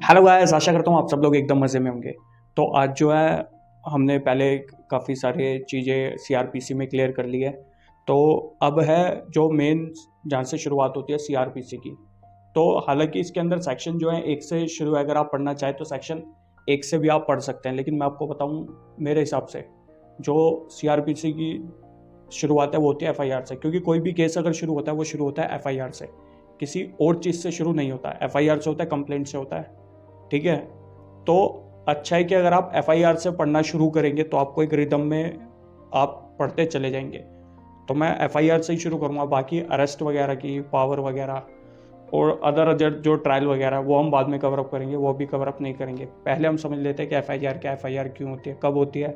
Hello guys, आशा करता हूँ आप सब लोग एकदम मज़े में होंगे। तो आज जो है हमने पहले काफ़ी सारे चीज़ें सीआरपीसी में क्लियर कर ली है। तो अब है जो मेन जहाँ से शुरुआत होती है सीआरपीसी की। तो हालांकि इसके अंदर सेक्शन जो है एक से शुरू है, अगर आप पढ़ना चाहें तो सेक्शन एक से भी आप पढ़ सकते हैं, लेकिन मैं आपको बताऊँ मेरे हिसाब से जो सीआरपीसी की शुरुआत है वो होती है एफआईआर से, क्योंकि कोई भी केस अगर शुरू होता है वो शुरू होता है एफआईआर से, किसी और चीज़ से शुरू नहीं होता है। एफआईआर से होता है, कंप्लेंट से होता है, ठीक है। तो अच्छा है कि अगर आप एफआईआर से पढ़ना शुरू करेंगे तो आपको एक रिदम में आप पढ़ते चले जाएंगे। तो मैं एफआईआर से ही शुरू करूँगा, बाकी अरेस्ट वगैरह की पावर वगैरह और अदर जो ट्रायल वगैरह वो हम बाद में कवर अप करेंगे, वो भी कवर अप नहीं करेंगे। पहले हम समझ लेते हैं कि एफआईआर क्या, एफआईआर क्यों होती है, कब होती है,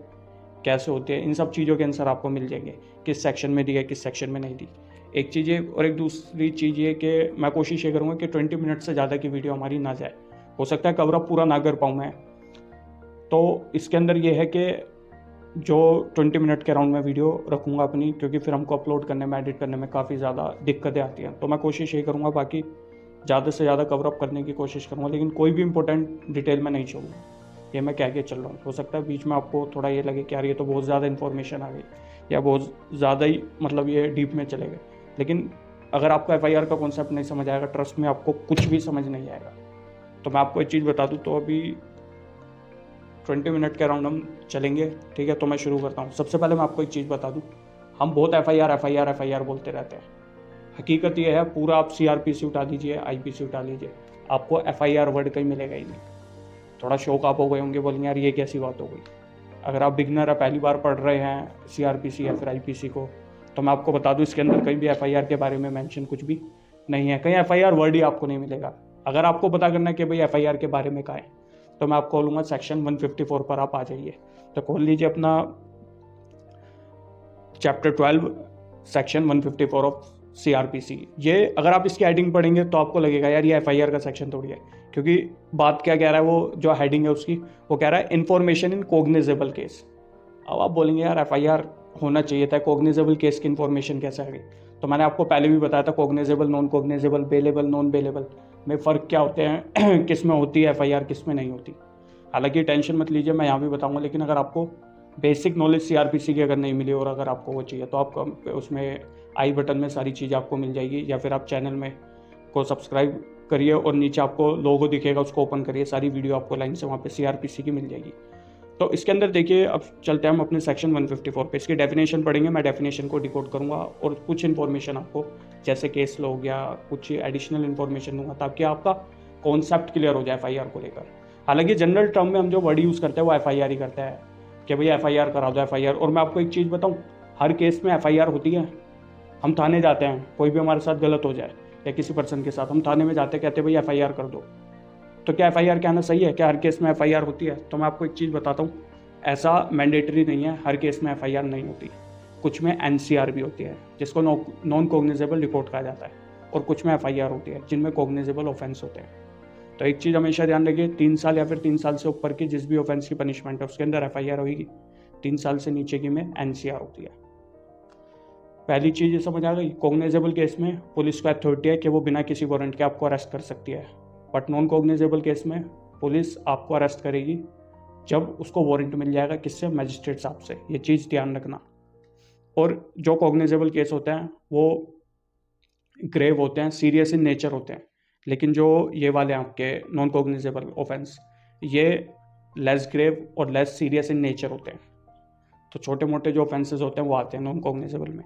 कैसे होती है। इन सब चीज़ों के आंसर आपको मिल जाएंगे, किस सेक्शन में दी है, किस सेक्शन में नहीं दी। एक चीज़ ये, और एक दूसरी चीज़ ये कि मैं कोशिश ये करूँगा कि 20 मिनट से ज़्यादा की वीडियो हमारी ना जाए। हो सकता है कवर अप पूरा ना कर पाऊँ मैं, तो इसके अंदर ये है कि जो 20 मिनट के अराउंड में वीडियो रखूँगा अपनी, क्योंकि फिर हमको अपलोड करने में, एडिट करने में काफ़ी ज़्यादा दिक्कतें आती हैं। तो मैं कोशिश यही करूँगा, बाकी ज़्यादा से ज़्यादा कवर अप करने की कोशिश करूँगा, लेकिन कोई भी इंपॉर्टेंट डिटेल में नहीं छोड़ूँगा। ये मैं कह के चल रहा हूँ। हो सकता है बीच में आपको थोड़ा ये लगे कि यार ये तो बहुत ज़्यादा इन्फॉर्मेशन आ गई, या बहुत ज़्यादा ही मतलब ये डीप में चले गए, लेकिन अगर आपको एफआईआर का कॉन्सेप्ट नहीं समझ आएगा, ट्रस्ट में आपको कुछ भी समझ नहीं आएगा। तो मैं आपको एक चीज़ बता दूँ, तो अभी 20 मिनट के अराउंड हम चलेंगे, ठीक है। तो मैं शुरू करता हूँ। सबसे पहले मैं आपको एक चीज़ बता दूँ, हम बहुत एफआईआर बोलते रहते हैं। हकीकत ये है, पूरा आप सीआरपीसी उठा दीजिए, आईपीसी उठा लीजिए, आपको एफआईआर वर्ड कहीं मिलेगा ही नहीं। थोड़ा शौक आप हो गए होंगे, बोलेंगे यार ये कैसी बात हो गई। अगर आप बिगनर है, पहली बार पढ़ रहे हैं सीआरपीसी या फिर आईपीसी को, तो मैं आपको बता दूं इसके अंदर कहीं भी एफआईआर के बारे में मेंशन कुछ भी नहीं है। कहीं एफआईआर वर्ड ही आपको नहीं मिलेगा। अगर आपको पता करना है कि भाई एफआईआर के बारे में क्या है, तो मैं आपको बोलूँगा सेक्शन 154 पर आप आ जाइए। तो खोल लीजिए अपना चैप्टर 12 सेक्शन 154 ऑफ सीआरपीसी। ये अगर आप इसकी हेडिंग पढ़ेंगे तो आपको लगेगा यार ये एफआईआर का सेक्शन थोड़ी है, क्योंकि बात क्या कह रहा है, वो जो हेडिंग है उसकी, वो कह रहा है इन्फॉर्मेशन इन कोग्निजेबल केस। अब आप बोलेंगे यार एफआईआर होना चाहिए था, कोग्निजेबल केस की इन्फॉर्मेशन कैसे आ गई। तो मैंने आपको पहले भी बताया था, cognisable, non cognisable, bailable, non bailable में फ़र्क क्या होते हैं किस में होती है एफआईआर, किस में नहीं होती। हालांकि टेंशन मत लीजिए, मैं यहाँ भी बताऊँगा, लेकिन अगर आपको बेसिक नॉलेज सीआरपीसी की अगर नहीं मिली और अगर आपको वो चाहिए, तो आपको उसमें आई बटन में सारी चीज़ आपको मिल जाएगी, या फिर आप चैनल में को सब्सक्राइब करिए और नीचे आपको लोगो दिखेगा, उसको ओपन करिए, सारी वीडियो आपको लाइन से वहाँ पे सीआरपीसी की मिल जाएगी। तो इसके अंदर देखिए, अब चलते हैं हम अपने सेक्शन 154 पे। इसकी डेफिनेशन पढ़ेंगे, मैं डेफिनेशन को डिकोड करूँगा और कुछ इन्फॉर्मेशन आपको जैसे केस लॉग या कुछ एडिशनल इन्फॉर्मेशन दूंगा, ताकि आपका कॉन्सेप्ट क्लियर हो जाए एफआईआर को लेकर। हालांकि जनरल टर्म में हम जो वर्ड यूज़ करते हैं वो एफआईआर ही करते हैं कि भैया एफआईआर करा दो, एफआईआर। और मैं आपको एक चीज़ बताऊँ, हर केस में एफआईआर होती है। हम थाने जाते हैं, कोई भी हमारे साथ गलत हो जाए या किसी पर्सन के साथ, हम थाने में जाते, कहते भैया एफआईआर कर दो। तो क्या एफआईआर कहना सही है? क्या हर केस में एफआईआर होती है? तो मैं आपको एक चीज़ बताता हूँ, ऐसा मैंडेटरी नहीं है, हर केस में एफआईआर नहीं होती। कुछ में एनसीआर भी होती है, जिसको नॉन कोग्निजेबल रिपोर्ट कहा जाता है, और कुछ में एफआईआर होती है जिनमें कोग्निजेबल ऑफेंस होते हैं। तो एक चीज़ हमेशा ध्यान रखिए, 3 साल या फिर 3 साल से ऊपर की जिस भी ऑफेंस की पनिशमेंट है उसके अंदर एफआईआर होगी। 3 साल से नीचे की में एनसीआर होती है। पहली चीज़ ये समझ आ गई। कोग्निजेबल केस में पुलिस को अथॉरिटी है कि वो बिना किसी वारंट के आपको अरेस्ट कर सकती है, बट नॉन कोग्निजेबल केस में पुलिस आपको अरेस्ट करेगी जब उसको वारंट मिल जाएगा, किससे? मजिस्ट्रेट साहब से। ये चीज़ ध्यान रखना। और जो कॉग्निजेबल केस होते हैं वो ग्रेव होते हैं, सीरियस इन नेचर होते हैं, लेकिन जो ये वाले आपके नॉन कॉग्निजेबल ऑफेंस, ये लेस ग्रेव और लेस सीरियस इन नेचर होते हैं। तो छोटे मोटे जो ऑफेंसेस होते हैं वो आते हैं नॉन कॉग्निजेबल में।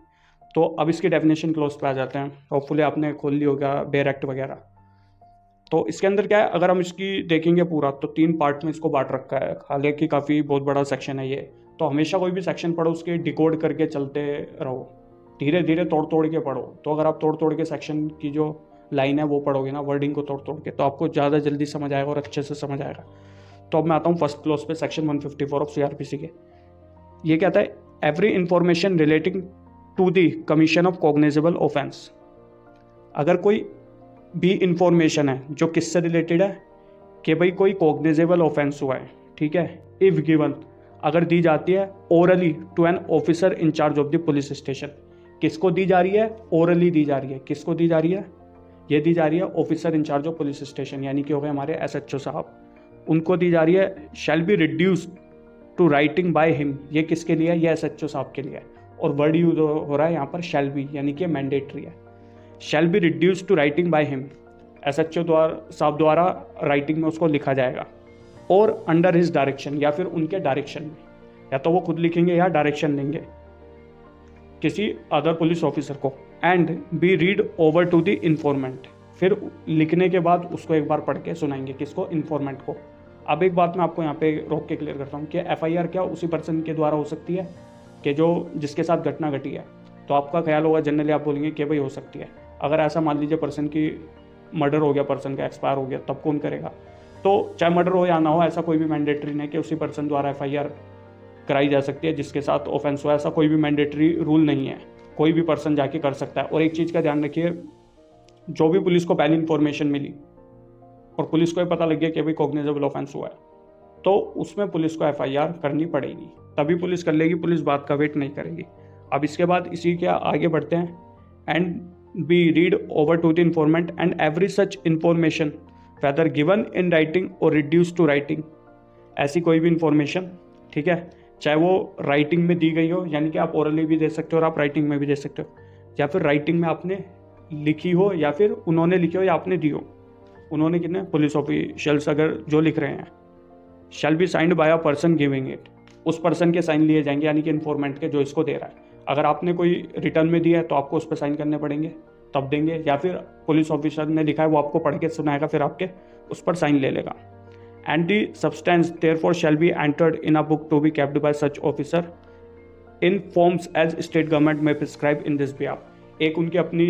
तो अब इसकी डेफिनेशन क्लोज पे आ जाते हैं। होपफुली आपने खोल ली होगा बेयर एक्ट वगैरह। तो इसके अंदर क्या है, अगर हम इसकी देखेंगे पूरा, तो 3 पार्ट में इसको बांट रखा है। हालांकि काफ़ी बहुत बड़ा सेक्शन है ये। तो हमेशा कोई भी सेक्शन पढ़ो उसके डिकोड करके चलते रहो, धीरे धीरे तोड़ तोड़ के पढ़ो। तो अगर आप तोड़ तोड़ के सेक्शन की जो लाइन है वो पढ़ोगे ना, वर्डिंग को तोड़ तोड़ के, तो आपको ज़्यादा जल्दी समझ आएगा और अच्छे से समझ आएगा। तो अब मैं आता हूँ फर्स्ट क्लॉज पे, सेक्शन 154 ऑफ सीआरपीसी के। ये कहता है, every information relating to the commission of cognizable offence. अगर कोई भी इंफॉर्मेशन है जो किससे रिलेटेड है, कि भाई कोई कॉग्निजेबल ऑफेंस हुआ है, ठीक है, इफ गिवन, अगर दी जाती है orally to an officer in charge of the police station. किसको दी जा रही है? ओरली दी जा रही है। किसको दी जा रही है? ये दी जा रही है officer in charge of police station, यानी कि हो गए हमारे SHO साहब, उनको दी जा रही है shall be reduced to writing by him. ये किसके लिए है? ये SHO साहब के लिए है। और वर्ड यूज हो रहा है यहाँ पर शैल बी, यानी कि मैंडेटरी है। Shall be reduced to writing by him, SHO साहब द्वारा राइटिंग में उसको लिखा जाएगा, और अंडर हिज डायरेक्शन, या फिर उनके डायरेक्शन में, या तो वो खुद लिखेंगे या डायरेक्शन देंगे किसी अदर पुलिस ऑफिसर को। And be read over to the informant, फिर लिखने के बाद उसको एक बार पढ़ के सुनाएंगे, किसको? इन्फॉर्मेंट को। अब एक बात मैं आपको यहाँ पे रोक के क्लियर करता हूँ कि FIR क्या उसी पर्सन के द्वारा हो सकती है कि जो जिसके साथ घटना घटी है? तो आपका ख्याल होगा जनरली आप बोलेंगे कि भाई हो सकती है। अगर ऐसा मान लीजिए पर्सन की मर्डर हो गया, पर्सन का एक्सपायर हो गया, तब कौन करेगा? तो चाहे मर्डर हो या ना हो, ऐसा कोई भी मैंडेटरी नहीं कि उसी पर्सन द्वारा FIR कराई जा सकती है जिसके साथ ऑफेंस हुआ। ऐसा कोई भी मैंडेटरी रूल नहीं है, कोई भी पर्सन जाके कर सकता है। और एक चीज़ का ध्यान रखिए, जो भी पुलिस को पहली इंफॉर्मेशन मिली और पुलिस को ये पता लग गया कि भाई कॉग्निजेबल ऑफेंस हुआ है, तो उसमें पुलिस को FIR करनी पड़ेगी, तभी पुलिस कर लेगी, पुलिस बात का वेट नहीं करेगी। अब इसके बाद इसी के आगे बढ़ते हैं। And be read over to the informant and every such information whether given in writing और रिड्यूस टू राइटिंग, ऐसी कोई भी इंफॉर्मेशन, ठीक है, चाहे वो राइटिंग में दी गई हो, यानी कि आप ओरली भी दे सकते हो और आप राइटिंग में भी दे सकते हो, या फिर राइटिंग में आपने लिखी हो या फिर उन्होंने लिखी हो या आपने दी हो। उन्होंने कितने? पुलिस ऑफिशियल्स अगर जो लिख रहे हैं, shall be signed by a person giving it, उस पर्सन के साइन लिए जाएंगे, यानी कि इन्फॉर्मेंट के जो इसको दे रहा है। अगर आपने कोई रिटर्न में दिया है तो आपको उस पर साइन करने पड़ेंगे, तब देंगे, या फिर पुलिस ऑफिसर ने लिखा है वो आपको पढ़ के सुनाएगा, फिर आपके उस पर साइन ले लेगा। And the substance therefore shall be entered in a book to be kept by such officer in forms as state government may prescribe in this behalf। एक उनकी अपनी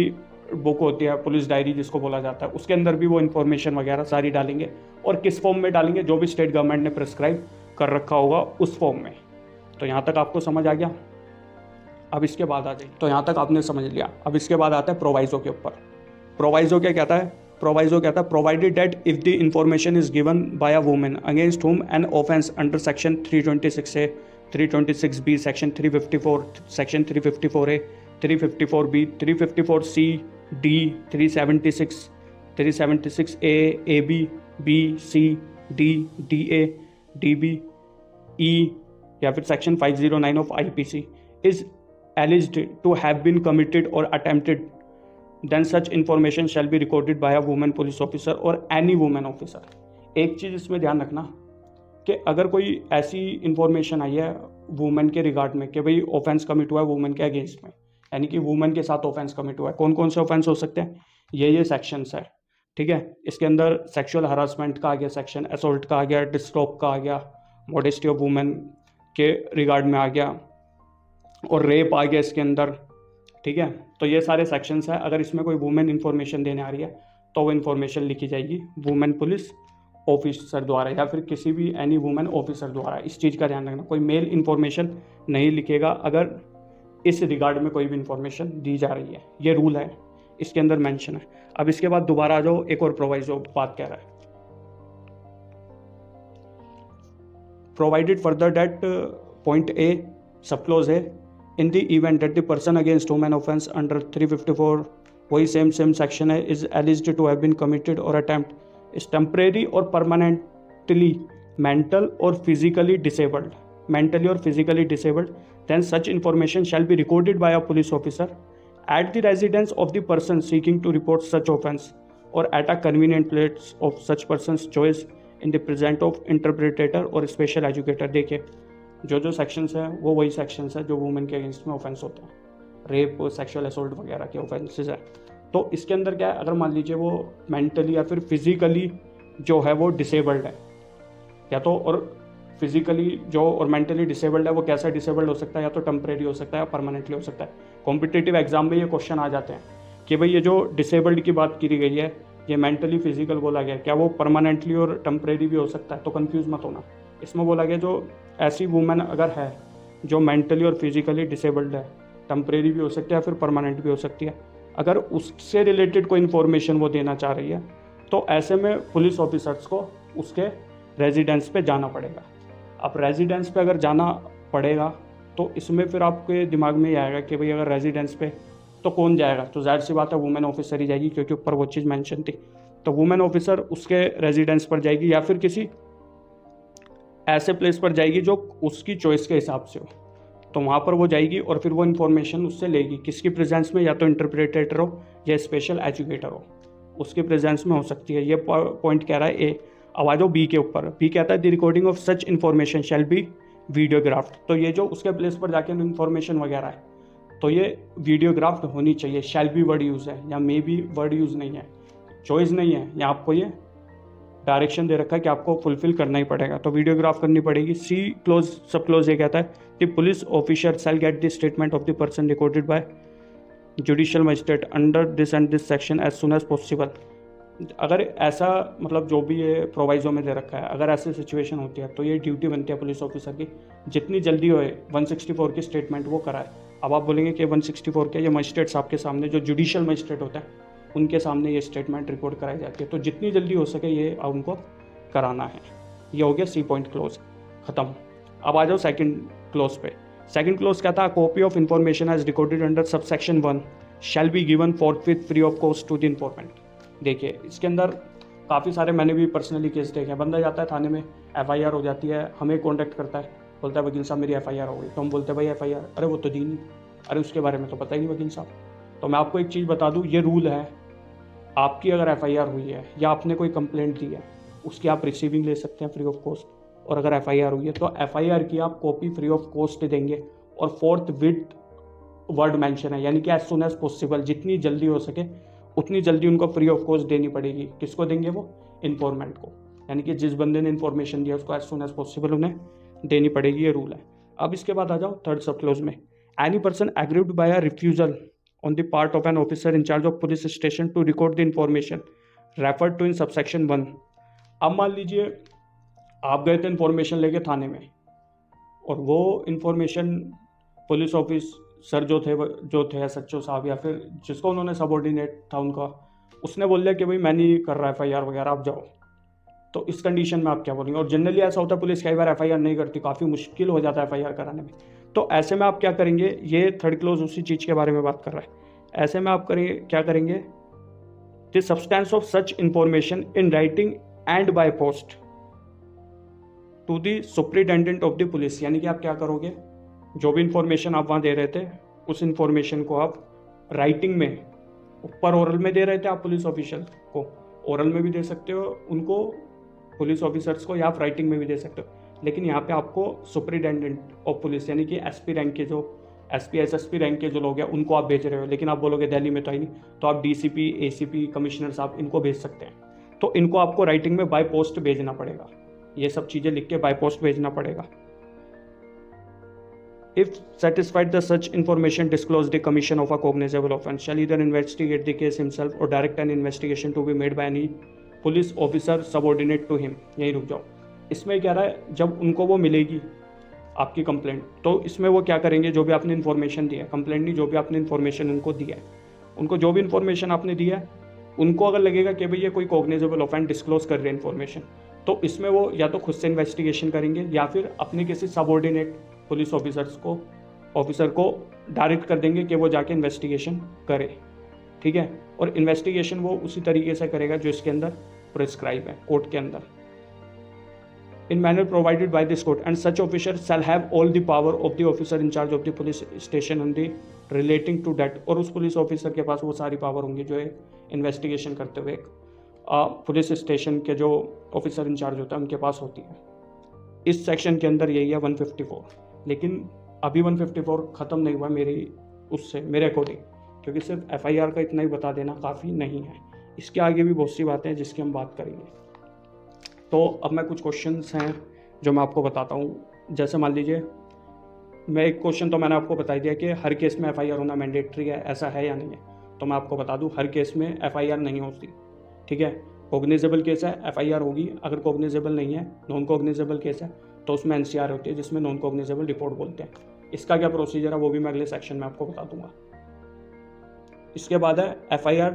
बुक होती है, पुलिस डायरी जिसको बोला जाता है, उसके अंदर भी वो इन्फॉर्मेशन वगैरह सारी डालेंगे, और किस फॉर्म में डालेंगे? जो भी स्टेट गवर्नमेंट ने प्रिस्क्राइब कर रखा होगा उस फॉर्म में। तो यहाँ तक आपको समझ आ गया? अब इसके बाद आ जाइए, तो यहाँ तक आपने समझ लिया। अब इसके बाद आता है प्रोवाइजो के ऊपर। प्रोवाइजो क्या कहता है? प्रोवाइजो कहता है provided that if the information is given by a woman against हुम an offence under section 326A, 326B, section 354, section 354A, 354B, 354C, D, 376, 376A, AB, B, C, D, DA, DB, E, या फिर section 509 of IPC is alleged to have been committed or attempted, then such information shall be recorded by a woman police officer or any woman officer। एक चीज़ इसमें ध्यान रखना कि अगर कोई ऐसी इंफॉर्मेशन आई है वुमेन के रिगार्ड में कि भाई ऑफेंस कमिट हुआ है वुमेन के अगेंस्ट में, यानी कि वुमेन के साथ ऑफेंस कमिट हुआ है, कौन कौन से ऑफेंस हो सकते हैं? ये सेक्शंस है, ठीक है। इसके अंदर सेक्सुअल हरासमेंट का आ गया सेक्शन, असोल्ट का आ गया, डिस्टॉप का आ गया, मॉडेस्टी ऑफ वुमेन के रिगार्ड में आ गया, और रेप आ गया इसके अंदर, ठीक है। तो ये सारे सेक्शंस हैं। अगर इसमें कोई वुमेन इन्फॉर्मेशन देने आ रही है तो वो इन्फॉर्मेशन लिखी जाएगी वुमेन पुलिस ऑफिसर द्वारा, या फिर किसी भी एनी वुमेन ऑफिसर द्वारा। इस चीज़ का ध्यान रखना, कोई मेल इन्फॉर्मेशन नहीं लिखेगा अगर इस रिगार्ड में कोई भी इन्फॉर्मेशन दी जा रही है। ये रूल है, इसके अंदर मेंशन है। अब इसके बाद दोबारा आ जाओ, एक और प्रोवाइजो बात कह रहा है, provided further that point A सब क्लोज है in the event that the person against whom an offense under 354 वही सेम सेक्शन है is alleged to have been committed or attempt is temporary or permanently mental or physically disabled, then such information shall be recorded by a police officer at the residence of the person seeking to report such offense or at a convenient place of such person's choice in the presence of interpreter or special educator। देखिए जो sections हैं वो वही sections हैं जो women के against में offence होते हैं, रेप, सेक्सुअल असोल्ट वगैरह के ऑफेंसेस हैं। तो इसके अंदर क्या है, अगर मान लीजिए वो मेंटली या फिर फिजिकली जो है वो डिसेबल्ड है, या तो और फिजिकली जो और मेंटली डिसेबल्ड है वो कैसा डिसेबल्ड हो सकता है, या तो टेम्परेरी हो सकता है या परमानेंटली हो सकता है। कॉम्पिटिटिव एग्जाम में ये क्वेश्चन आ जाते हैं कि भाई ये जो डिसेबल्ड की बात की गई है, ये मेंटली फिजिकल बोला गया, क्या वो परमानेंटली और टेम्परेरी भी हो सकता है? तो कंफ्यूज मत होना, इसमें बोला गया जो ऐसी वुमेन अगर है जो मेंटली और फिजिकली डिसेबल्ड है, टेम्परेरी भी हो सकती है या फिर परमानेंट भी हो सकती है, अगर उससे रिलेटेड कोई इन्फॉर्मेशन वो देना चाह रही है तो ऐसे में पुलिस ऑफिसर्स को उसके रेजिडेंस पे जाना पड़ेगा। अब रेजिडेंस पे अगर जाना पड़ेगा तो इसमें फिर आपके दिमाग में ये आएगा कि भाई अगर रेजिडेंस पे तो कौन जाएगा? तो जाहिर सी बात है वुमेन ऑफिसर ही जाएगी, क्योंकि ऊपर वो चीज़ मेंशन थी। तो वुमेन ऑफिसर उसके रेजिडेंस पर जाएगी या फिर किसी ऐसे प्लेस पर जाएगी जो उसकी चॉइस के हिसाब से हो, तो वहाँ पर वो जाएगी और फिर वो इन्फॉर्मेशन उससे लेगी। किसकी प्रेजेंस में? या तो इंटरप्रेटर हो या स्पेशल एजुकेटर हो, उसके प्रेजेंस में हो सकती है। ये पॉइंट कह रहा है ए। अब आ जाओ बी के ऊपर। बी कहता है the recording of such information shall be videographed. तो ये जो उसके प्लेस पर जाके इन्फॉर्मेशन वगैरह है, तो ये वीडियोग्राफ्ड होनी चाहिए। शैल बी वर्ड यूज़ है या मे बी वर्ड यूज़ नहीं है, चॉइस नहीं है, या आपको ये डायरेक्शन दे रखा है कि आपको फुलफिल करना ही पड़ेगा, तो वीडियोग्राफ करनी पड़ेगी। सी क्लोज सब क्लोज ये कहता है the police officer shall get the statement of the person recorded by judicial magistrate under this and this section as soon as possible. अगर ऐसा मतलब जो भी ये प्रोवाइजो में दे रखा है, अगर ऐसी सिचुएशन होती है तो ये ड्यूटी बनती है पुलिस ऑफिसर की, जितनी जल्दी होए 164 की स्टेटमेंट वो कराए। अब आप बोलेंगे कि 164 के ये मजिस्ट्रेट साहब के सामने, जो जुडिशियल मजिस्ट्रेट होता है उनके सामने ये स्टेटमेंट रिकॉर्ड कराई जाती है, तो जितनी जल्दी हो सके ये उनको कराना है। ये हो गया सी पॉइंट क्लोज, खत्म। अब आ जाओ सेकंड क्लोज पे। सेकंड क्लोज कहता है copy of information as recorded under subsection 1 shall be given forthwith free of cost to the informant. देखिए इसके अंदर काफ़ी सारे, मैंने भी पर्सनली केस देखे हैं। बंदा जाता है थाने में, FIR हो जाती है, हमें कॉन्टैक्ट करता है, बोलता है वकील साहब मेरी FIR हो गई। तो हम बोलते हैं भाई FIR, अरे वो तो दी नहीं, अरे उसके बारे में तो पता ही नहीं वकील साहब। तो मैं आपको एक चीज़ बता दूँ, ये रूल है, आपकी अगर FIR हुई है या आपने कोई कंप्लेंट दी है, उसकी आप रिसीविंग ले सकते हैं फ्री ऑफ कॉस्ट। और अगर FIR हुई है तो FIR की आप कॉपी फ्री ऑफ कॉस्ट देंगे। और फोर्थ विथ वर्ड मेंशन है, यानी कि एज सुन एज पॉसिबल, जितनी जल्दी हो सके उतनी जल्दी उनको फ्री ऑफ कॉस्ट देनी पड़ेगी। किसको देंगे? वो इन्फॉर्मेंट को, यानी कि जिस बंदे ने इन्फॉर्मेशन दिया उसको एज सुन एज पॉसिबल उन्हें देनी पड़ेगी, ये रूल है। अब इसके बाद आ जाओ थर्ड सब क्लोज में। Any person aggrieved bye a refusal on the part of an officer in charge of police station to record the information referred to in subsection 1। अब मान लीजिए आप गए थे इन्फॉर्मेशन लेके थाने में, और वो इन्फॉर्मेशन पुलिस ऑफिसर जो थे SHO साहब या फिर जिसको उन्होंने सबऑर्डिनेट था उनका, उसने बोल दिया कि भाई मैं नहीं कर रहा FIR वगैरह, आप जाओ। तो इस कंडीशन में आप क्या बोलेंगे? और जनरली ऐसा होता है पुलिस कई बार FIR नहीं करती, काफ़ी मुश्किल हो जाता है FIR कराने में। तो ऐसे में आप क्या करेंगे? ये थर्ड क्लोज उसी चीज़ के बारे में बात कर रहा है। ऐसे में आप करेंगे, क्या करेंगे? The substance of such information in writing and by post to the superintendent of the police. यानी कि आप क्या करोगे, जो भी इंफॉर्मेशन आप वहाँ दे रहे थे, उस इंफॉर्मेशन को आप राइटिंग में, ऊपर ओरल में दे रहे थे आप पुलिस ऑफिसर को, ओरल में भी दे सकते हो उनको, पुलिस ऑफिसर्स को, या आप राइटिंग में भी दे सकते हो। लेकिन यहाँ पे आपको सुप्रिटेंडेंट ऑफ पुलिस, यानी कि SP रैंक के, जो SP SSP रैंक के जो लोग हैं उनको आप भेज रहे हो। लेकिन आप बोलोगे दिल्ली में तो ही नहीं, तो आप DCP ACP कमिश्नर साहब इनको भेज सकते हैं। तो इनको आपको राइटिंग में बाय पोस्ट भेजना पड़ेगा, ये सब चीज़ें लिख के बाय पोस्ट भेजना पड़ेगा। If satisfied the such information disclose the commission of a cognizable offence shall either investigate the case himself or direct an investigation to be made by any police officer subordinate to him. यहीं रुक जाओ। इसमें कह रहा है जब उनको वो मिलेगी आपकी कंप्लेंट, तो इसमें वो क्या करेंगे? जो भी आपने इन्फॉर्मेशन दी है, कंप्लेंट नहीं, जो भी आपने इन्फॉर्मेशन उनको दी है, उनको जो भी इन्फॉर्मेशन आपने दी है, उनको अगर लगेगा कि भाई ये कोई कॉग्निजेबल ऑफेंस डिस्क्लोज कर रहे हैं इन्फॉर्मेशन, तो इसमें वो या तो खुद से इन्वेस्टिगेशन करेंगे या फिर अपने किसी सबऑर्डिनेट पुलिस ऑफिसर को डायरेक्ट कर देंगे कि वो जाके इन्वेस्टिगेशन करे। ठीक है, और इन्वेस्टिगेशन वो उसी तरीके से करेगा जो इसके अंदर प्रिस्क्राइब है कोर्ट के अंदर, in manner provided by this court, and such officer shall have all the power of the officer in charge of the police station on the relating to that. और उस पुलिस ऑफिसर के पास वो सारी power होंगी जो है investigation करते हुए पुलिस स्टेशन के जो ऑफिसर इंचार्ज होता है उनके पास होती है। इस सेक्शन के अंदर यही है 154, लेकिन अभी 154 ख़त्म नहीं हुआ मेरे अकॉर्डिंग, क्योंकि सिर्फ FIR का इतना ही बता देना काफ़ी नहीं है, इसके आगे भी बहुत सी बातें हैं जिसकी हम बात करेंगे। तो अब मैं कुछ क्वेश्चंस हैं जो मैं आपको बताता हूँ। जैसे मान लीजिए, मैं एक क्वेश्चन तो मैंने आपको बता दिया कि हर केस में FIR होना मैंडेटरी है, ऐसा है या नहीं है। तो मैं आपको बता दूँ, हर केस में FIR नहीं होती। ठीक है, कॉग्निजेबल केस है FIR होगी, अगर कॉग्निजेबल नहीं है, नॉन कॉग्निजेबल केस है, तो उसमें NCR होती है, जिसमें नॉन कॉग्निजेबल रिपोर्ट बोलते हैं। इसका क्या प्रोसीजर है वो भी मैं अगले सेक्शन में आपको बता दूंगा। इसके बाद है FIR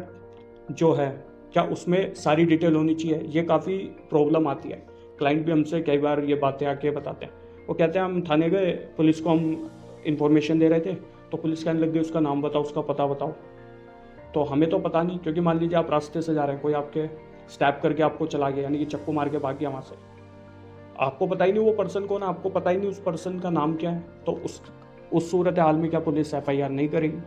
जो है, क्या उसमें सारी डिटेल होनी चाहिए? ये काफ़ी प्रॉब्लम आती है, क्लाइंट भी हमसे कई बार ये बातें आके बताते हैं। वो कहते हैं हम थाने गए, पुलिस को हम इंफॉर्मेशन दे रहे थे, तो पुलिस कहने लग गई उसका नाम बताओ, उसका पता बताओ। तो हमें तो पता नहीं, क्योंकि मान लीजिए आप रास्ते से जा रहे हैं, कोई आपके स्टैप करके आपको चला गया, यानी कि चक्कू मार के भाग गया वहाँ से, आपको पता ही नहीं वो पर्सन कौन है, आपको पता ही नहीं उस पर्सन का नाम क्या है, तो उस सूरत हाल में क्या पुलिस FIR नहीं करेगी?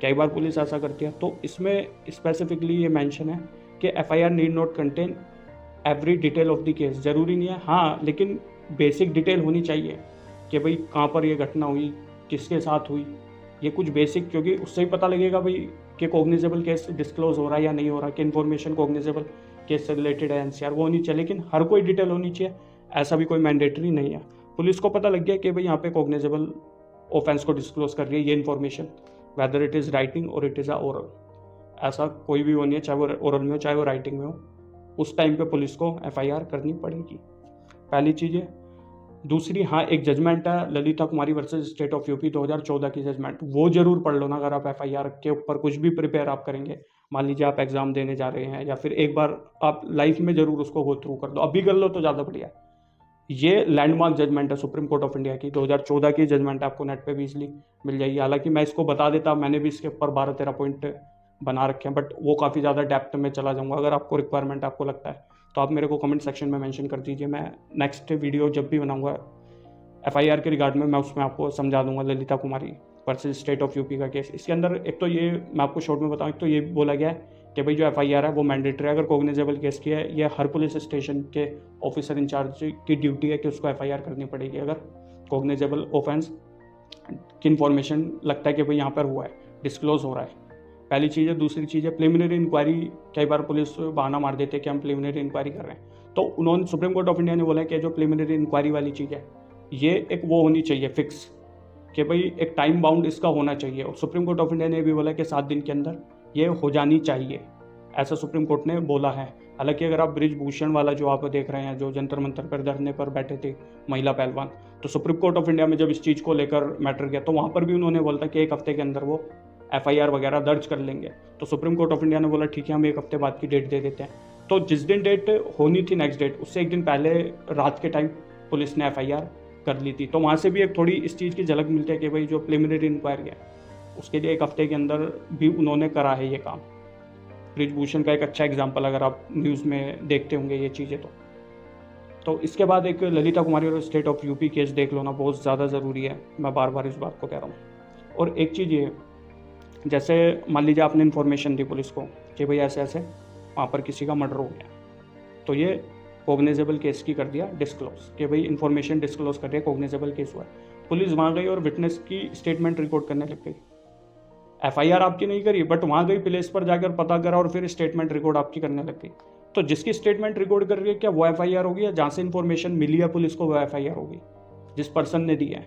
कई बार पुलिस ऐसा करती है। तो इसमें स्पेसिफिकली ये मेंशन है कि FIR need not contain every detail of the case. ज़रूरी नहीं है, हाँ, लेकिन बेसिक डिटेल होनी चाहिए कि भाई कहाँ पर ये घटना हुई, किसके साथ हुई, ये कुछ बेसिक, क्योंकि उससे ही पता लगेगा भाई कि कॉग्निजेबल केस डिस्क्लोज हो रहा है या नहीं हो रहा, कि इन्फॉर्मेशन कॉग्निजेबल केस से रिलेटेड है NCR, वो होनी चाहिए, लेकिन हर कोई डिटेल होनी चाहिए ऐसा भी कोई मैंडेटरी नहीं है। पुलिस को पता लग गया कि भाई यहाँ पे कॉग्निजेबल ऑफेंस को डिस्क्लोज कर रही है ये information, whether it is writing और इट इज़ अ ओरल, ऐसा कोई भी वो नहीं है, चाहे वो ओरल में हो चाहे वो राइटिंग में हो, उस टाइम पे पुलिस को FIR करनी पड़ेगी, पहली चीज़ है। दूसरी, हाँ, एक जजमेंट है ललिता कुमारी वर्सेस स्टेट ऑफ यूपी 2014 की जजमेंट, वो जरूर पढ़ लो ना अगर आप FIR के ऊपर कुछ भी प्रिपेयर आप करेंगे। मान लीजिए आप एग्जाम देने जा रहे हैं, या फिर एक बार आप लाइफ में जरूर उसको गो थ्रू कर दो, अभी कर लो तो ज़्यादा बढ़िया। ये लैंडमार्क जजमेंट है सुप्रीम कोर्ट ऑफ इंडिया की, 2014 की जजमेंट, आपको नेट पे भी इजली मिल जाएगी। हालांकि मैं इसको बता देता, मैंने भी इसके ऊपर 12-13 पॉइंट बना रखे हैं, बट वो काफ़ी ज़्यादा डेप्थ में चला जाऊंगा। अगर आपको रिक्वायरमेंट आपको लगता है तो आप मेरे को कमेंट सेक्शन में मेंशन कर दीजिए, मैं नेक्स्ट वीडियो जब भी बनाऊंगा FIR के रिगार्ड में मैं उसमें आपको समझा दूंगा ललिता कुमारी वर्सेस स्टेट ऑफ यूपी का केस। इसके अंदर एक तो ये मैं आपको शॉर्ट में बताऊं, एक तो ये बोला गया है कि भाई जो FIR है वो मैंडेटरी है, अगर कॉग्निजेबल केस की है, ये हर पुलिस स्टेशन के ऑफिसर इंचार्ज की ड्यूटी है कि उसको FIR करनी पड़ेगी अगर कॉग्निजेबल ऑफेंस की इन्फॉर्मेशन लगता है कि भाई यहाँ पर हुआ है, डिस्क्लोज हो रहा है, पहली चीज़ है। दूसरी चीज़ है प्रिलिमिनरी इंक्वायरी, कई बार पुलिस बहाना मार देते हैं कि हम प्रिलिमिनरी इंक्वायरी कर रहे हैं, तो उन्होंने सुप्रीम कोर्ट ऑफ इंडिया ने बोला कि जो प्रिलिमिनरी इंक्वायरी वाली चीज़ है ये एक वो होनी चाहिए फिक्स, कि भाई एक टाइम बाउंड इसका होना चाहिए, और सुप्रीम कोर्ट ऑफ इंडिया ने भी बोला कि 7 दिन के अंदर ये हो जानी चाहिए, ऐसा सुप्रीम कोर्ट ने बोला है। हालांकि अगर आप ब्रिजभूषण वाला जो आप देख रहे हैं, जो जंतर मंतर पर धरने पर बैठे थे महिला पहलवान, तो सुप्रीम कोर्ट ऑफ इंडिया में जब इस चीज़ को लेकर मैटर किया तो वहाँ पर भी उन्होंने बोला था कि 1 हफ्ते के अंदर वो FIR वगैरह दर्ज कर लेंगे। तो सुप्रीम कोर्ट ऑफ इंडिया ने बोला ठीक है, हम 1 हफ्ते बाद की डेट दे देते हैं। तो जिस दिन डेट होनी थी नेक्स्ट डेट, उससे एक दिन पहले रात के टाइम पुलिस ने FIR कर ली थी। तो वहाँ से भी एक थोड़ी इस चीज़ की झलक मिलती है कि भाई जो प्रिलिमिनरी इंक्वायरी है उसके लिए 1 हफ्ते के अंदर भी उन्होंने करा है ये काम। ब्रिजभूषण का एक अच्छा एग्जाम्पल अगर आप न्यूज़ में देखते होंगे ये चीज़ें। तो इसके बाद एक ललिता कुमारी और स्टेट ऑफ यूपी केस देख लो ना, बहुत ज़्यादा ज़रूरी है, मैं बार बार इस बात को कह रहा हूँ। और एक चीज़ ये, जैसे मान लीजिए आपने इन्फॉर्मेशन दी पुलिस को कि भाई ऐसे ऐसे वहाँ पर किसी का मर्डर हो गया, तो ये कॉग्निजेबल केस की कर दिया डिस्क्लोज, कि भाई इन्फॉर्मेशन डिस्क्लोज कर दिया, कॉग्निजेबल केस हुआ है। पुलिस वहाँ गई और विटनेस की स्टेटमेंट रिकॉर्ड करने लग गई। FIR आपकी नहीं करी, बट वहाँ गई प्लेस पर जाकर पता करा और फिर स्टेटमेंट रिकॉर्ड आपकी करने लग गई। तो जिसकी स्टेटमेंट रिकॉर्ड कर रही है क्या वो FIR होगी, या जहाँ से इन्फॉर्मेशन मिली है पुलिस को वो FIR होगी, जिस पर्सन ने दी है।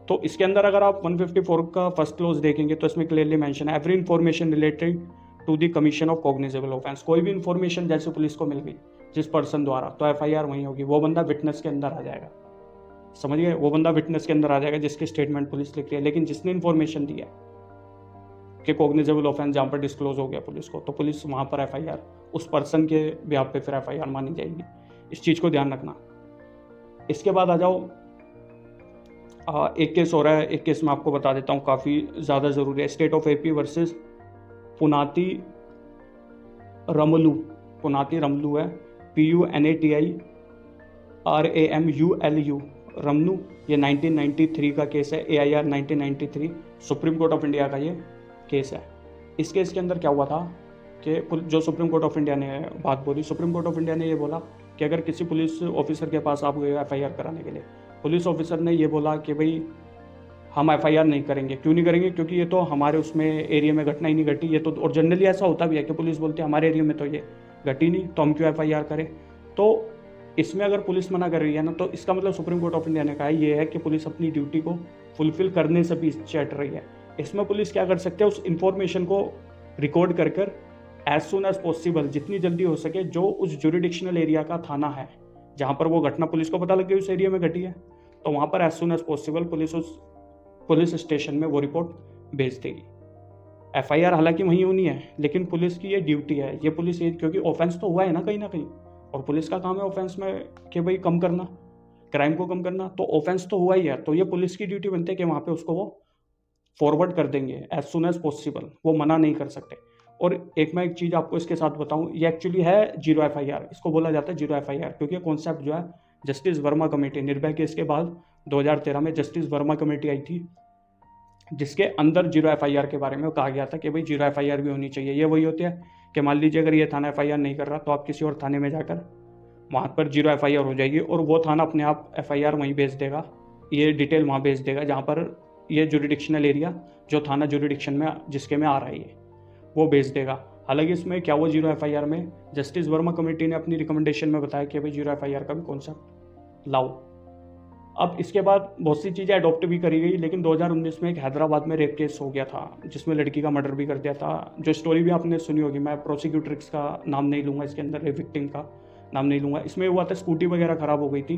तो इसके अंदर अगर आप 154 का फर्स्ट क्लोज देखेंगे तो इसमें क्लियरली मेंशन है every information related to the commission of cognizable offence. कोई भी इन्फॉर्मेशन जैसे पुलिस को मिल गई जिस पर्सन द्वारा, तो FIR वहीं होगी, वो बंदा विटनेस के अंदर आ जाएगा। समझ गए, वो बंदा विटनेस के अंदर आ जाएगा जिसकी स्टेटमेंट पुलिस लिख रही है। लेकिन जिसने इन्फॉर्मेशन दी है कि कॉग्निजेबल ऑफेंस जहाँ पर डिस्क्लोज हो गया पुलिस को, तो पुलिस वहाँ पर FIR उस पर्सन के ब्याह पे फिर FIR मानी जाएगी। इस चीज़ को ध्यान रखना। इसके बाद आ जाओ, एक केस हो रहा है, एक केस मैं आपको बता देता हूँ, काफ़ी ज़्यादा ज़रूरी है। State of AP versus Punati Ramulu, Punati Ramulu है, PUNATI RAMULU, रमनू। ये 1993 का केस है, AIR 1993, supreme court of India का ये केस है। इस केस के अंदर क्या हुआ था कि जो सुप्रीम कोर्ट ऑफ इंडिया ने बात बोली, सुप्रीम कोर्ट ऑफ इंडिया ने ये बोला कि अगर किसी पुलिस ऑफिसर के पास आप गए FIR कराने के लिए, पुलिस ऑफिसर ने ये बोला कि भाई हम FIR नहीं करेंगे। क्यों नहीं करेंगे? क्योंकि ये तो हमारे उसमें एरिया में घटना ही नहीं घटी, ये तो, और जनरली ऐसा होता भी है कि पुलिस बोलती है हमारे एरिया में तो ये घटी नहीं, तो हम क्यों FIR करें। तो इसमें अगर पुलिस मना कर रही है ना, तो इसका मतलब सुप्रीम कोर्ट ऑफ इंडिया ने कहा ये है कि पुलिस अपनी ड्यूटी को फुलफिल करने से भी चट रही है। इसमें पुलिस क्या कर सकते हैं, उस इंफॉर्मेशन को रिकॉर्ड कर एज सुन एज पॉसिबल, जितनी जल्दी हो सके, जो उस जुरिडिक्शनल एरिया का थाना है जहाँ पर वो घटना पुलिस को पता लग गई उस एरिया में घटी है, तो वहाँ पर as soon as possible police उस पुलिस स्टेशन में वो रिपोर्ट भेज देगी। FIR हालांकि वहीं होनी है, लेकिन पुलिस की ये ड्यूटी है, ये पुलिस, क्योंकि ऑफेंस तो हुआ है ना कहीं, और पुलिस का काम है ऑफेंस में कि भाई कम करना, क्राइम को कम करना, तो ऑफेंस तो हुआ ही है, तो ये पुलिस की ड्यूटी बनती है कि वहाँ पे उसको वो फॉरवर्ड कर देंगे एज सुन एज पॉसिबल, वो मना नहीं कर सकते। और एक मैं एक चीज़ आपको इसके साथ बताऊं, ये एक्चुअली है जीरो एफआईआर, इसको बोला जाता है जीरो एफआईआर, क्योंकि कॉन्सेप्ट जो है justice Verma committee, Nirbhaya case के बाद 2013 में जस्टिस वर्मा कमेटी आई थी, जिसके अंदर जीरो एफआईआर के बारे में कहा गया था कि भाई जीरो एफआईआर भी होनी चाहिए। ये वही होती है कि मान लीजिए अगर ये थाना एफआईआर नहीं कर रहा तो आप किसी और थाने में जाकर वहाँ पर जीरो एफआईआर हो जाएगी और वो थाना अपने आप एफआईआर वहीं भेज देगा, ये डिटेल वहाँ भेज देगा जहाँ पर ये जुरिडिक्शनल एरिया जो थाना जुरिडिक्शन में जिसके में आ रहा है ये, वो भेज देगा। हालांकि इसमें क्या वो जीरो एफआईआर में जस्टिस वर्मा कमेटी ने अपनी रिकमेंडेशन में बताया कि भाई जीरो एफआईआर का भी कॉन्सेप्ट लाओ। अब इसके बाद बहुत सी चीज़ें अडॉप्ट भी करी गई, लेकिन 2019 में एक हैदराबाद में रेप केस हो गया था जिसमें लड़की का मर्डर भी कर दिया था, जो स्टोरी भी आपने सुनी होगी। मैं प्रोसिक्यूटर्स का नाम नहीं लूँगा इसके अंदर, रेप विक्टिम का नाम नहीं लूँगा। इसमें हुआ था स्कूटी वगैरह ख़राब हो गई थी,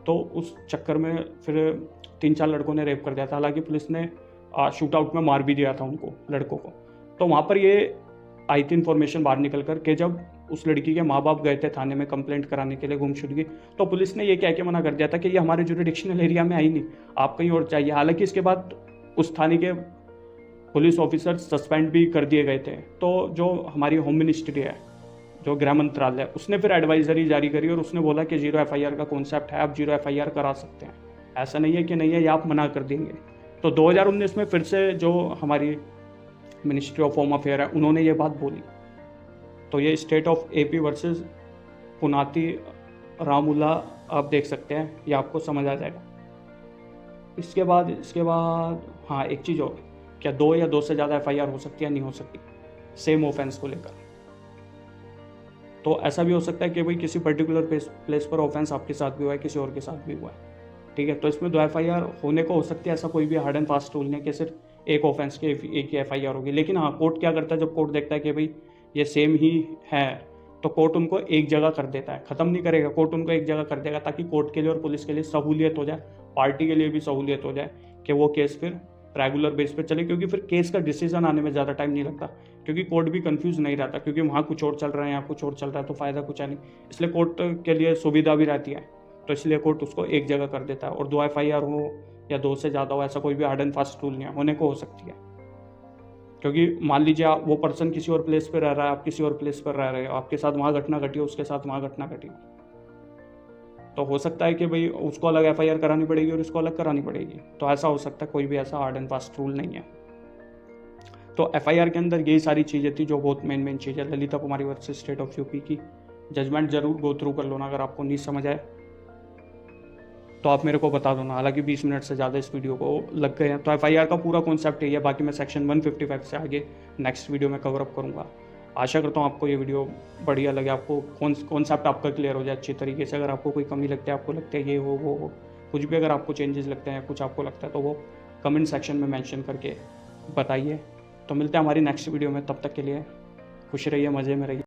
तो उस चक्कर में फिर 3-4 लड़कों ने रेप कर दिया था। हालांकि पुलिस ने शूट आउट में मार भी दिया था उनको, लड़कों को। तो वहाँ पर ये आई थी इन्फॉर्मेशन बाहर निकल कर के जब उस लड़की के माँ बाप गए थे थाने में कंप्लेंट कराने के लिए गुमशुदगी, तो पुलिस ने ये कह के मना कर दिया था कि ये हमारे जुरिडिक्शनल एरिया में आई नहीं, आप कहीं और चाहिए। हालांकि इसके बाद उस थाने के पुलिस ऑफिसर सस्पेंड भी कर दिए गए थे। तो जो हमारी होम मिनिस्ट्री है, जो गृह मंत्रालय, उसने फिर एडवाइजरी जारी करी और उसने बोला कि जीरो एफआईआर का कॉन्सेप्ट है, आप जीरो एफआईआर करा सकते हैं, ऐसा नहीं है कि नहीं है, ये आप मना कर देंगे। तो 2019 में फिर से जो हमारी मिनिस्ट्री ऑफ होम अफेयर है उन्होंने ये बात बोली। तो ये स्टेट ऑफ एपी वर्सेस पुनाती रामुला आप देख सकते हैं, ये आपको समझ आ जाएगा। इसके बाद हाँ एक चीज़ और, क्या 2 या 2 से ज़्यादा एफआईआर हो सकती है? नहीं हो सकती सेम ऑफेंस को लेकर। तो ऐसा भी हो सकता है कि भाई किसी पर्टिकुलर प्लेस पर ऑफेंस आपके साथ भी हुआ है, किसी और के साथ भी हुआ है, ठीक है। तो इसमें 2 एफआईआर होने को हो सकती है, ऐसा कोई भी हार्ड एंड फास्ट रूल नहीं कि सिर्फ एक ऑफेंस के एक ही एफआईआर होगी। लेकिन हाँ, कोर्ट क्या करता है, जब कोर्ट देखता है कि भाई ये सेम ही है, तो कोर्ट उनको एक जगह कर देता है, ख़त्म नहीं करेगा, कोर्ट उनको एक जगह कर देगा ताकि कोर्ट के लिए और पुलिस के लिए सहूलियत हो जाए, पार्टी के लिए भी सहूलियत हो जाए कि वो केस फिर रेगुलर बेस पे चले। क्योंकि फिर केस का डिसीजन आने में ज़्यादा टाइम नहीं लगता, क्योंकि कोर्ट भी कंफ्यूज नहीं रहता, क्योंकि वहाँ कुछ और चल रहा है, यहाँ कुछ और चल रहा है, तो फ़ायदा कुछ है नहीं। इसलिए कोर्ट के लिए सुविधा भी रहती है, तो इसलिए कोर्ट उसको एक जगह कर देता है। और 2 एफआईआर हो या 2 से ज़्यादा हो, ऐसा कोई भी हार्ड एंड फास्ट रूल नहीं है, होने को हो सकती है। क्योंकि मान लीजिए आप वो पर्सन किसी और प्लेस पर रह रहा है, आप किसी और प्लेस पर रह रहे हो, आपके साथ वहाँ घटना घटी हो, उसके साथ वहाँ घटना घटी हो, तो हो सकता है कि भाई उसको अलग एफआईआर करानी पड़ेगी और इसको अलग करानी पड़ेगी। तो ऐसा हो सकता है, कोई भी ऐसा हार्ड एंड फास्ट रूल नहीं है। तो एफआईआर के अंदर यही सारी चीज़ें थी जो बहुत मेन चीज़ है। ललिता कुमारी वर्सेस स्टेट ऑफ यूपी की जजमेंट जरूर गो थ्रू कर लो ना, अगर आपको नहीं समझ आए तो आप मेरे को बता दो ना। हालांकि 20 मिनट से ज़्यादा इस वीडियो को लग गए हैं। तो एफआईआर का पूरा कॉन्सेप्ट यही है, बाकी मैं सेक्शन 155 से आगे नेक्स्ट वीडियो में कवर अप करूँगा। आशा करता हूँ आपको ये वीडियो बढ़िया लगे, आपको कॉन्सेप्ट आपका क्लियर हो जाए अच्छी तरीके से। अगर आपको कोई कमी लगती है, आपको लगता है ये हो वो हो, कुछ भी अगर आपको चेंजेस लगते हैं, कुछ आपको लगता है, तो वो कमेंट सेक्शन में मेंशन करके बताइए। तो मिलते हैं हमारी नेक्स्ट वीडियो में, तब तक के लिए खुश रहिए, मज़े में रहिए।